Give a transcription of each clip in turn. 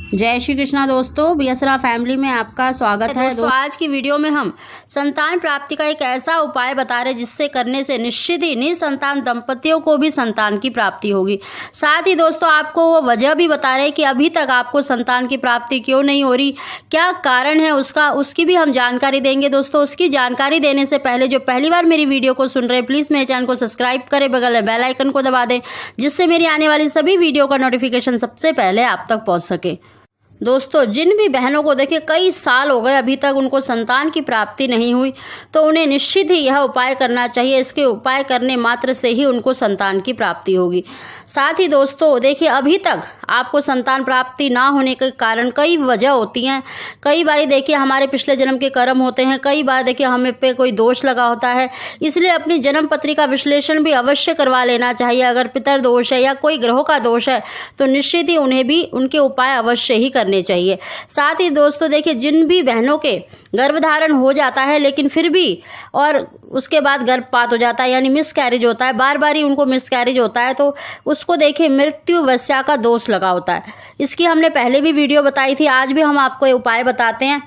जय श्री कृष्णा दोस्तों, बियसरा फैमिली में आपका स्वागत है। दोस्तों आज की वीडियो में हम संतान प्राप्ति का एक ऐसा उपाय बता रहे हैं जिससे करने से निश्चित ही निसंतान दंपतियों को भी संतान की प्राप्ति होगी। साथ ही दोस्तों आपको वो वजह भी बता रहे हैं कि अभी तक आपको संतान की प्राप्ति क्यों नहीं हो रही, क्या कारण है उसकी भी हम जानकारी देंगे। दोस्तों उसकी जानकारी देने से पहले जो पहली बार मेरी वीडियो को सुन रहे हैं प्लीज़ मेरे चैनल को सब्सक्राइब करें, बगल में बेल आइकन को दबा दें जिससे मेरी आने वाली सभी वीडियो का नोटिफिकेशन सबसे पहले आप तक पहुँच सके। दोस्तों जिन भी बहनों को देखिए कई साल हो गए अभी तक उनको संतान की प्राप्ति नहीं हुई तो उन्हें निश्चित ही यह उपाय करना चाहिए। इसके उपाय करने मात्र से ही उनको संतान की प्राप्ति होगी। साथ ही दोस्तों देखिए अभी तक आपको संतान प्राप्ति ना होने के कारण कई वजह होती हैं। कई बार देखिए हमारे पिछले जन्म के कर्म होते हैं, कई बार देखिए हमें पे कोई दोष लगा होता है, इसलिए अपनी जन्म पत्री का विश्लेषण भी अवश्य करवा लेना चाहिए। अगर पितर दोष है या कोई ग्रहों का दोष है तो निश्चित ही उन्हें भी उनके उपाय अवश्य ही करने चाहिए। साथ ही दोस्तों देखिए जिन भी बहनों के गर्भधारण हो जाता है लेकिन फिर भी और उसके बाद गर्भपात हो जाता है यानी मिसकैरेज होता है, बार बार ही उनको मिसकैरेज होता है तो उसको देखिए मृत्यु वस्या का दोष लगा होता है। इसकी हमने पहले भी वीडियो बताई थी, आज भी हम आपको ये उपाय बताते हैं।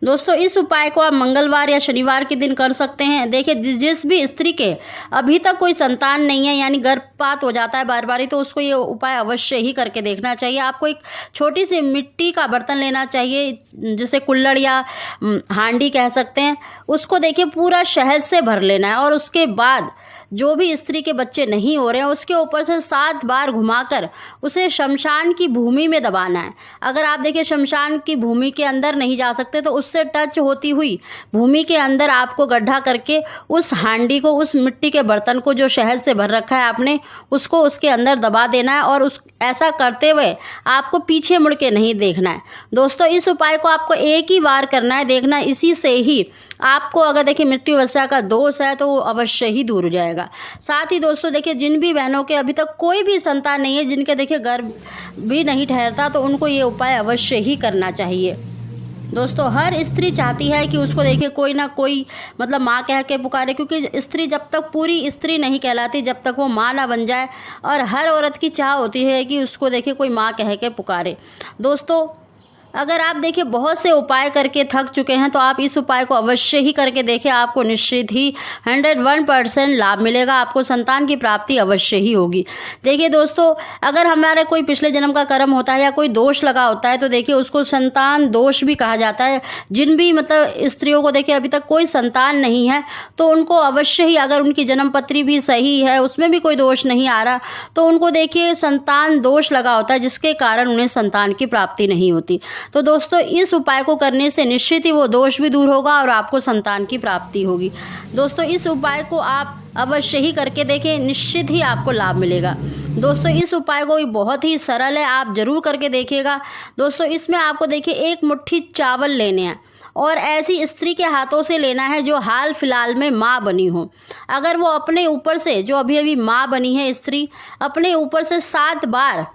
दोस्तों इस उपाय को आप मंगलवार या शनिवार के दिन कर सकते हैं। देखिए जिस भी स्त्री के अभी तक कोई संतान नहीं है यानी गर्भपात हो जाता है बार बार तो उसको ये उपाय अवश्य ही करके देखना चाहिए। आपको एक छोटी सी मिट्टी का बर्तन लेना चाहिए जिसे कुल्हड़ या हांडी कह सकते हैं, उसको देखिए पूरा शहद से भर लेना है और उसके बाद जो भी स्त्री के बच्चे नहीं हो रहे हैं उसके ऊपर से 7 बार घुमाकर उसे शमशान की भूमि में दबाना है। अगर आप देखिए शमशान की भूमि के अंदर नहीं जा सकते तो उससे टच होती हुई भूमि के अंदर आपको गड्ढा करके उस हांडी को, उस मिट्टी के बर्तन को जो शहद से भर रखा है आपने, उसको उसके अंदर दबा देना है और ऐसा करते हुए आपको पीछे मुड़ के नहीं देखना है। दोस्तों इस उपाय को आपको एक ही बार करना है, देखना इसी से ही आपको अगर देखिए मृत्यु वस्या का दोष है तो वो अवश्य ही दूर हो जाएगा। साथ ही दोस्तों देखिए जिन भी बहनों के अभी तक कोई भी संतान नहीं है, जिनके देखिए गर्भ भी नहीं ठहरता, तो उनको ये उपाय अवश्य ही करना चाहिए। दोस्तों हर स्त्री चाहती है कि उसको देखिए कोई ना कोई मतलब माँ कह के पुकारे, क्योंकि स्त्री जब तक पूरी स्त्री नहीं कहलाती जब तक वो माँ ना बन जाए, और हर औरत की चाह होती है कि उसको देखिए कोई माँ कह के पुकारे। दोस्तों अगर आप देखिए बहुत से उपाय करके थक चुके हैं तो आप इस उपाय को अवश्य ही करके देखें, आपको निश्चित ही 101% लाभ मिलेगा, आपको संतान की प्राप्ति अवश्य ही होगी। देखिए दोस्तों अगर हमारे कोई पिछले जन्म का कर्म होता है या कोई दोष लगा होता है तो देखिए उसको संतान दोष भी कहा जाता है। जिन भी मतलब स्त्रियों को देखिए अभी तक कोई संतान नहीं है तो उनको अवश्य ही, अगर उनकी जन्म पत्री भी सही है उसमें भी कोई दोष नहीं आ रहा तो उनको देखिए संतान दोष लगा होता है जिसके कारण उन्हें संतान की प्राप्ति नहीं होती। तो दोस्तों इस उपाय को करने से निश्चित ही वो दोष भी दूर होगा और आपको संतान की प्राप्ति होगी। दोस्तों इस उपाय को आप अवश्य ही करके देखें, निश्चित ही आपको लाभ मिलेगा। दोस्तों इस उपाय को बहुत ही सरल है, आप जरूर करके देखिएगा। दोस्तों इसमें आपको देखिए 1 मुट्ठी चावल लेने हैं और ऐसी स्त्री के हाथों से लेना है जो हाल फिलहाल में माँ बनी हो। अगर वो अपने ऊपर से, जो अभी अभी माँ बनी है स्त्री, अपने ऊपर से 7 बार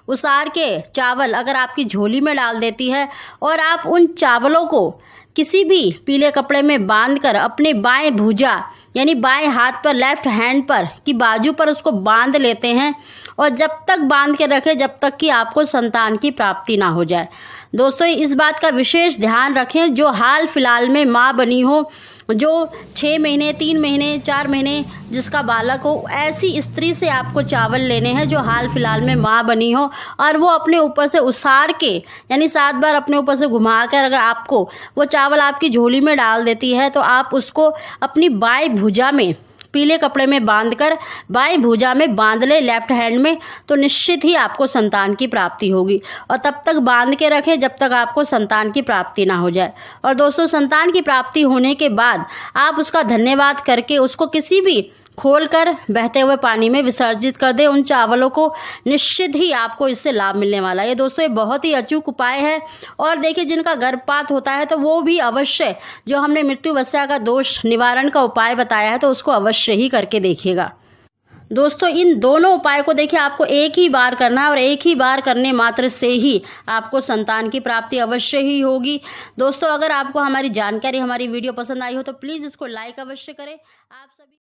उसार के चावल अगर आपकी झोली में डाल देती है और आप उन चावलों को किसी भी पीले कपड़े में बांधकर अपने बाएं भुजा यानी बाएं हाथ पर, लेफ्ट हैंड पर की बाजू पर उसको बांध लेते हैं और जब तक बांध के रखें जब तक कि आपको संतान की प्राप्ति ना हो जाए। दोस्तों इस बात का विशेष ध्यान रखें, जो हाल फिलहाल में माँ बनी हो, जो 6 महीने, 3 महीने, 4 महीने जिसका बालक हो, ऐसी स्त्री से आपको चावल लेने हैं जो हाल फिलहाल में माँ बनी हो और वो अपने ऊपर से उसार के यानी 7 बार अपने ऊपर से घुमा कर अगर आपको वो चावल आपकी झोली में डाल देती है तो आप उसको अपनी बाएं भुजा में पीले कपड़े में बांधकर बाएं भुजा में बांध ले, लेफ्ट हैंड में, तो निश्चित ही आपको संतान की प्राप्ति होगी। और तब तक बांध के रखें जब तक आपको संतान की प्राप्ति ना हो जाए। और दोस्तों संतान की प्राप्ति होने के बाद आप उसका धन्यवाद करके उसको किसी भी खोलकर बहते हुए पानी में विसर्जित कर दें उन चावलों को, निश्चित ही आपको इससे लाभ मिलने वाला है। ये दोस्तों ये बहुत ही अचूक उपाय है। और देखिए जिनका गर्भपात होता है तो वो भी अवश्य, जो हमने मृत्यु वस्या का दोष निवारण का उपाय बताया है तो उसको अवश्य ही करके देखिएगा। दोस्तों इन दोनों उपाय को देखिए आपको एक ही बार करना है और एक ही बार करने मात्र से ही आपको संतान की प्राप्ति अवश्य ही होगी। दोस्तों अगर आपको हमारी जानकारी, हमारी वीडियो पसंद आई हो तो प्लीज़ इसको लाइक अवश्य करें। आप